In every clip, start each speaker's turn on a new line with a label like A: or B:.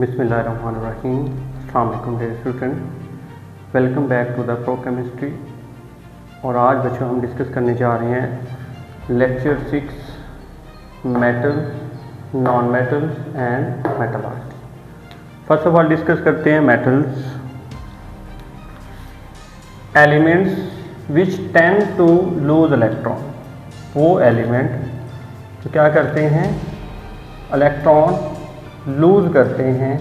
A: Bismillahirrahmanirrahim. Assalamu alaikum dear student. Welcome back to the pro chemistry. और आज बच्चों हम डिस्कस करने जा रहे हैं lecture 6 metal, non metals and metalloid. First of all discuss करते हैं metals. Elements which tend to lose electron, वो एलिमेंट जो क्या करते हैं, इलेक्ट्रॉन लूज करते हैं।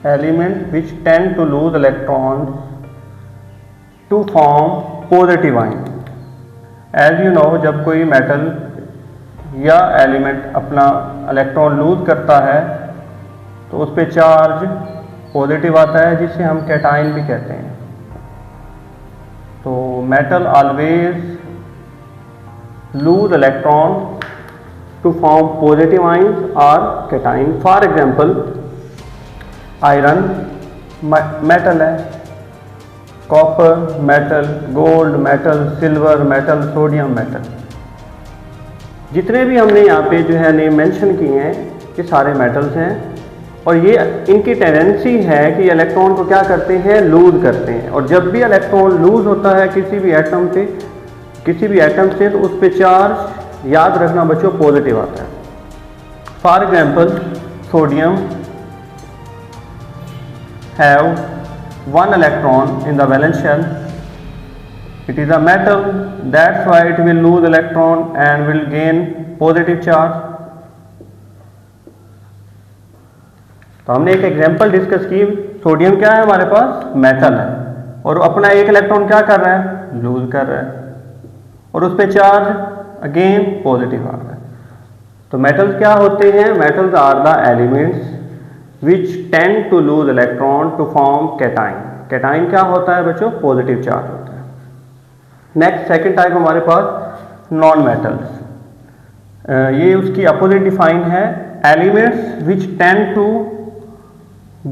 A: Element which tend to lose electron to form positive ion. As you know, जब कोई मेटल या एलिमेंट अपना इलेक्ट्रॉन लूज करता है तो उस पर चार्ज पॉजिटिव आता है, जिसे हम कैटाइन भी कहते हैं। तो metal always lose electron to form positive ions or cation. For example, iron metal है, copper metal, gold metal, silver metal, sodium metal। जितने भी हमने यहाँ पे जो है नेम मेंशन किए हैं ये सारे मेटल्स हैं, और ये इनकी टेंडेंसी है कि इलेक्ट्रॉन को क्या करते हैं, लूज करते हैं। और जब भी इलेक्ट्रॉन लूज होता है किसी भी एटम से तो उस पे चार्ज, याद रखना बच्चों, पॉजिटिव आता है। For example, sodium have 1 electron in the valence shell. It is a metal, that's why it will lose electron and will gain positive charge. तो हमने एक एग्जांपल डिस्कस की, सोडियम क्या है, हमारे पास मेटल है और अपना एक इलेक्ट्रॉन क्या कर रहा है, लूज कर रहा है, और उस पर चार्ज अगेन पॉजिटिव आ रहा है। तो मेटल्स क्या होते हैं, metals are the elements which tend to lose electron to form cation. Cation क्या होता है बच्चों, पॉजिटिव चार्ज होता है। नेक्स्ट सेकंड टाइप हमारे पास नॉन मेटल्स। ये उसकी अपोजिट डिफाइन है, elements which tend to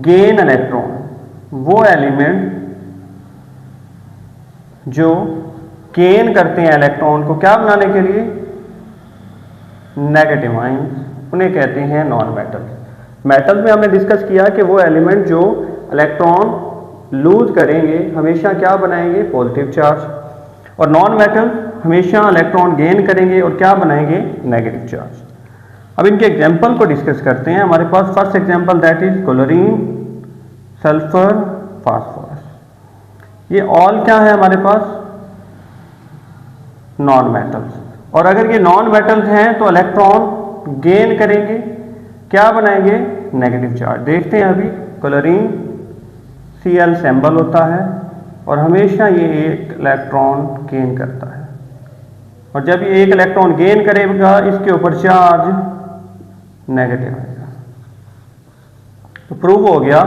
A: gain electron. वो एलिमेंट जो गेन करते हैं इलेक्ट्रॉन को क्या बनाने के लिए, नेगेटिव आयंस, उन्हें कहते हैं नॉन मेटल्स। मेटल्स में हमने डिस्कस किया कि वो एलिमेंट जो इलेक्ट्रॉन लूज करेंगे हमेशा क्या बनाएंगे, पॉजिटिव चार्ज। और नॉन मेटल हमेशा इलेक्ट्रॉन गेन करेंगे और क्या बनाएंगे, नेगेटिव चार्ज। अब इनके एग्जाम्पल को डिस्कस करते हैं। हमारे पास first example that is chlorine, sulphur, phosphorus. ये ऑल क्या है हमारे पास, नॉन मेटल्स। और अगर ये नॉन मेटल्स हैं तो इलेक्ट्रॉन गेन करेंगे, क्या बनाएंगे, नेगेटिव चार्ज। देखते हैं अभी, क्लोरीन Cl सिंबल होता है और हमेशा ये एक इलेक्ट्रॉन गेन करता है, और जब ये एक इलेक्ट्रॉन गेन करेगा इसके ऊपर चार्ज नेगेटिव आएगा। तो प्रूव हो गया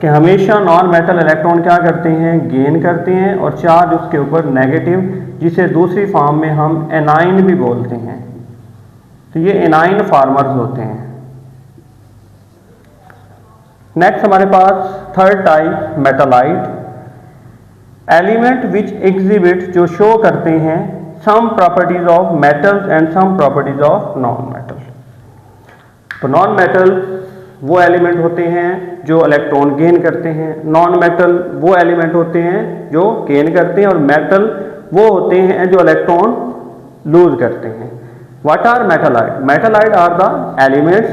A: कि हमेशा नॉन मेटल इलेक्ट्रॉन क्या करते हैं, गेन करते हैं, और चार्ज उसके ऊपर नेगेटिव, जिसे दूसरी फॉर्म में हम एनाइन भी बोलते हैं। तो ये एनाइन फार्मर्स होते हैं। नेक्स्ट हमारे पास third type metalloid. Element which exhibit, जो शो करते हैं some properties of metals and some properties of non metal. तो नॉन मेटल वो एलिमेंट होते हैं जो इलेक्ट्रॉन गेन करते हैं, नॉन मेटल वो एलिमेंट होते हैं जो गेन करते हैं, और मेटल वो होते हैं जो इलेक्ट्रॉन लूज करते हैं। What are metalloid? Metalloid are the elements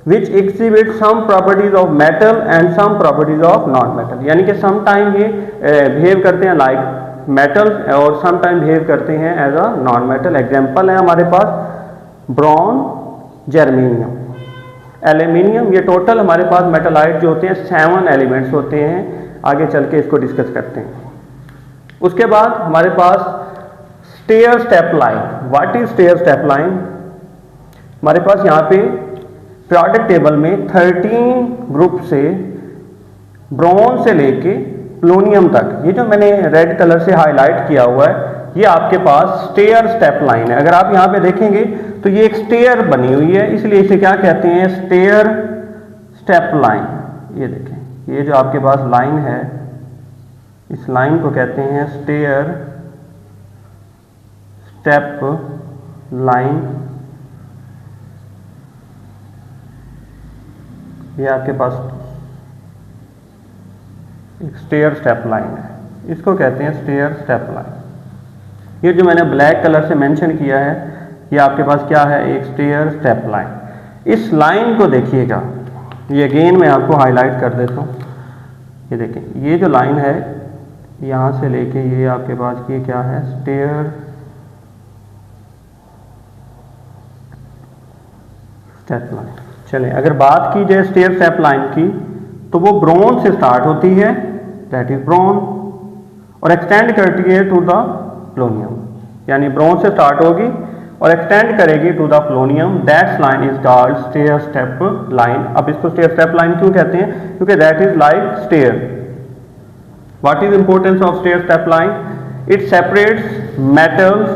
A: which exhibit some properties of metal and some properties of non metal. यानी कि सम टाइम ये बिहेव करते हैं लाइक मेटल और सम टाइम बिहेव करते हैं as a non metal. Example है हमारे पास ब्रॉन, जर्मेनियम, एल्यूमिनियम। ये टोटल हमारे पास मेटालाइट जो होते हैं 7 एलिमेंट्स होते हैं। आगे चल के इसको डिस्कस करते हैं। उसके बाद हमारे पास stair step line. What is stair step line? हमारे पास यहाँ पे पीरियोडिक टेबल में 13 ग्रुप से ब्रॉन्ज से लेके प्लूनियम तक, ये जो मैंने रेड कलर से हाईलाइट किया हुआ है, ये आपके पास स्टेयर स्टेप लाइन है। अगर आप यहाँ पे देखेंगे तो ये एक स्टेयर बनी हुई है, इसलिए इसे क्या कहते हैं, स्टेयर स्टेप लाइन। ये देखें, ये जो आपके पास लाइन है, इस लाइन को कहते हैं स्टेयर स्टेप लाइन ये आपके पास एक स्टेयर स्टेप लाइन है, इसको कहते हैं स्टेयर स्टेप लाइन। ये जो मैंने ब्लैक कलर से मेंशन किया है, ये आपके पास क्या है, एक स्टेयर स्टेप लाइन। इस लाइन को देखिएगा, ये अगेन मैं आपको हाईलाइट कर देता हूँ। ये देखें, ये जो लाइन है यहाँ से लेके ये आपके पास ये क्या है, स्टेयर स्टेप लाइन। चलें, अगर बात की जाए स्टेयर स्टेप लाइन की, तो वो ब्रोन से स्टार्ट होती है, दैट इज ब्रोन, और एक्सटेंड करती है टू द फ्लोनियम, यानी ब्रोन से स्टार्ट होगी और एक्सटेंड करेगी to the polonium. That's line is called stair step line. अब इसको स्टेयर स्टेप लाइन क्यों कहते हैं, क्योंकि that is like stair. What is importance of stair step line, it separates metals,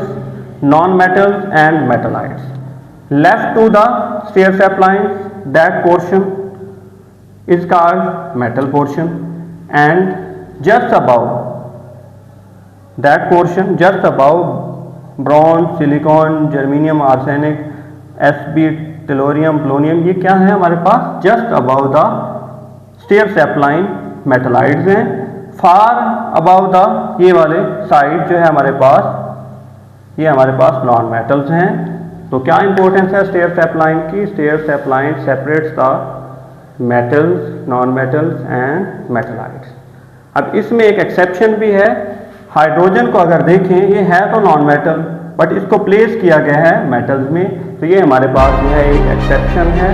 A: non metals and metalloids. Left to the stair step lines, that portion is called metal portion, and just above that portion, just above bronze, silicon, germanium, arsenic, Sb, tellurium, polonium, ये क्या है हमारे पास, just above the stair step line metalloids हैं। far above the ये वाले side जो है हमारे पास, ये हमारे पास नॉन मेटल्स हैं। तो क्या इंपॉर्टेंस है स्टेयर स्टेप लाइन की, stair step line separates the metals, non metals and metalloids. अब इसमें एक एक्सेप्शन भी है, हाइड्रोजन को अगर देखें, ये है तो नॉन मेटल बट इसको प्लेस किया गया है मेटल्स में, तो ये हमारे पास जो है एक एक्सेप्शन है।